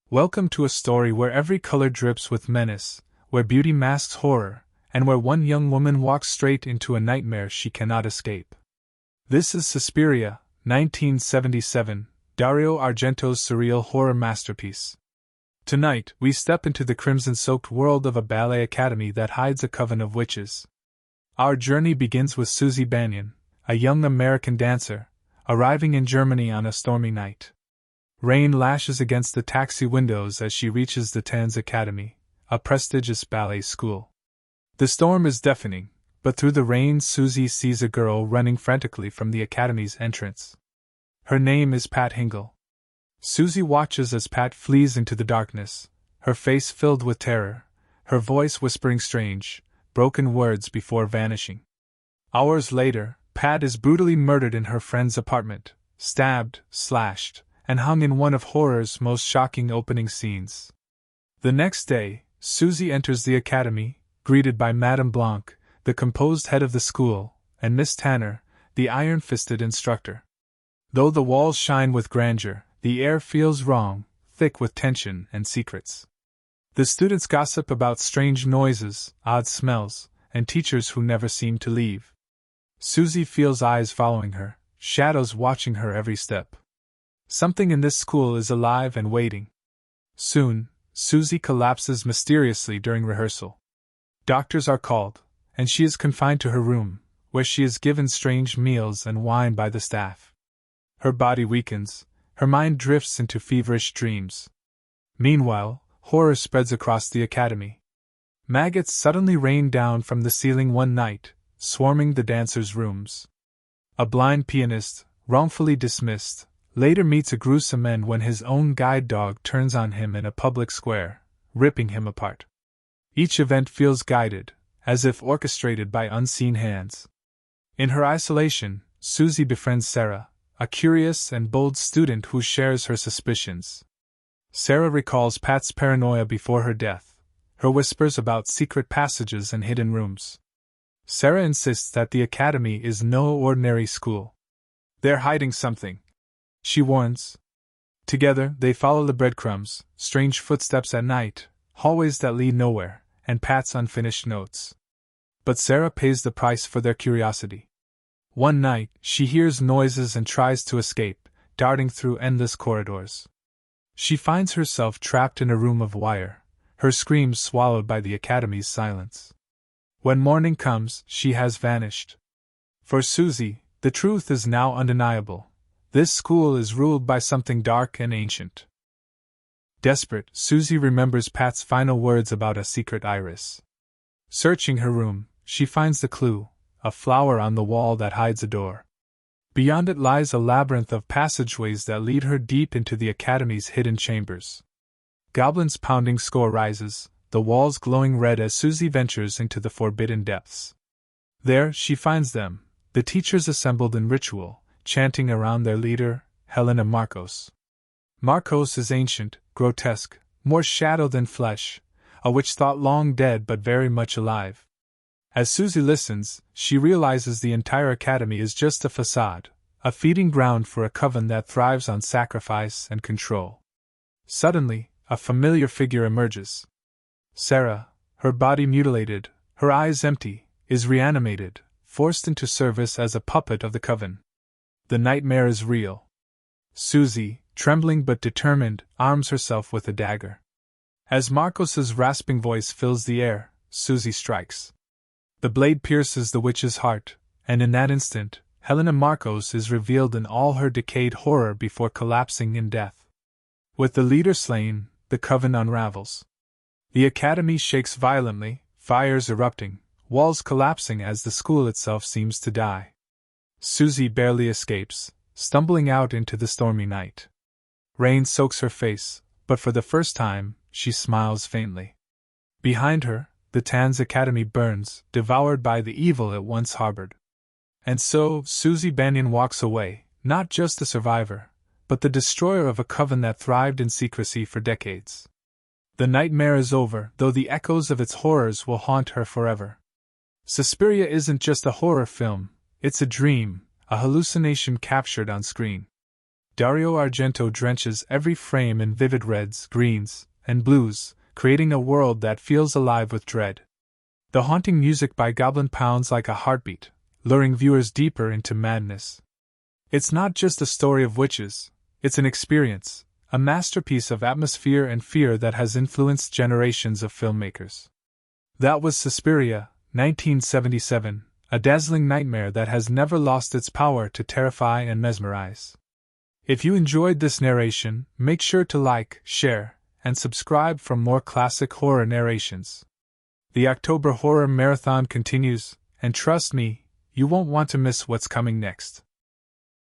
Welcome to a story where every color drips with menace, where beauty masks horror, and where one young woman walks straight into a nightmare she cannot escape. This is Suspiria, 1977, Dario Argento's surreal horror masterpiece. Tonight, we step into the crimson-soaked world of a ballet academy that hides a coven of witches. Our journey begins with Susie Banyan, a young American dancer, arriving in Germany on a stormy night. Rain lashes against the taxi windows as she reaches the Tanz Academy, a prestigious ballet school. The storm is deafening, but through the rain Susie sees a girl running frantically from the academy's entrance. Her name is Pat Hingle. Susie watches as Pat flees into the darkness, her face filled with terror, her voice whispering strange, broken words before vanishing. Hours later, Pat is brutally murdered in her friend's apartment, stabbed, slashed, and hung in one of horror's most shocking opening scenes. The next day, Susie enters the academy, greeted by Madame Blanc, the composed head of the school, and Miss Tanner, the iron-fisted instructor. Though the walls shine with grandeur, the air feels wrong, thick with tension and secrets. The students gossip about strange noises, odd smells, and teachers who never seem to leave. Susie feels eyes following her, shadows watching her every step. Something in this school is alive and waiting. Soon, Susie collapses mysteriously during rehearsal. Doctors are called, and she is confined to her room, where she is given strange meals and wine by the staff. Her body weakens, her mind drifts into feverish dreams. Meanwhile, horror spreads across the academy. Maggots suddenly rain down from the ceiling one night, swarming the dancers' rooms. A blind pianist, wrongfully dismissed, later meets a gruesome end when his own guide dog turns on him in a public square, ripping him apart. Each event feels guided, as if orchestrated by unseen hands. In her isolation, Susie befriends Sarah, a curious and bold student who shares her suspicions. Sarah recalls Pat's paranoia before her death, her whispers about secret passages and hidden rooms. Sarah insists that the academy is no ordinary school. They're hiding something, she warns. Together, they follow the breadcrumbs, strange footsteps at night, hallways that lead nowhere, and Pat's unfinished notes. But Sarah pays the price for their curiosity. One night, she hears noises and tries to escape, darting through endless corridors. She finds herself trapped in a room of wire, her screams swallowed by the academy's silence. When morning comes, she has vanished. For Susie, the truth is now undeniable. This school is ruled by something dark and ancient. Desperate, Susie remembers Pat's final words about a secret iris. Searching her room, she finds the clue, a flower on the wall that hides a door. Beyond it lies a labyrinth of passageways that lead her deep into the academy's hidden chambers. Goblins' pounding score rises, the walls glowing red as Susie ventures into the forbidden depths. There, she finds them, the teachers assembled in ritual, chanting around their leader, Helena Marcos. Marcos is ancient, grotesque, more shadow than flesh, a witch thought long dead but very much alive. As Susie listens, she realizes the entire academy is just a facade, a feeding ground for a coven that thrives on sacrifice and control. Suddenly, a familiar figure emerges. Sarah, her body mutilated, her eyes empty, is reanimated, forced into service as a puppet of the coven. The nightmare is real. Susie, trembling but determined, arms herself with a dagger. As Marcos's rasping voice fills the air, Susie strikes. The blade pierces the witch's heart, and in that instant, Helena Marcos is revealed in all her decayed horror before collapsing in death. With the leader slain, the coven unravels. The academy shakes violently, fires erupting, walls collapsing as the school itself seems to die. Susie barely escapes, stumbling out into the stormy night. Rain soaks her face, but for the first time, she smiles faintly. Behind her, the Tanz Academy burns, devoured by the evil it once harbored. And so, Susie Banyan walks away, not just a survivor, but the destroyer of a coven that thrived in secrecy for decades. The nightmare is over, though the echoes of its horrors will haunt her forever. Suspiria isn't just a horror film, it's a dream, a hallucination captured on screen. Dario Argento drenches every frame in vivid reds, greens, and blues, creating a world that feels alive with dread. The haunting music by Goblin pounds like a heartbeat, luring viewers deeper into madness. It's not just a story of witches, it's an experience, a masterpiece of atmosphere and fear that has influenced generations of filmmakers. That was Suspiria, 1977, a dazzling nightmare that has never lost its power to terrify and mesmerize. If you enjoyed this narration, make sure to like, share, and subscribe for more classic horror narrations. The October Horror Marathon continues, and trust me, you won't want to miss what's coming next.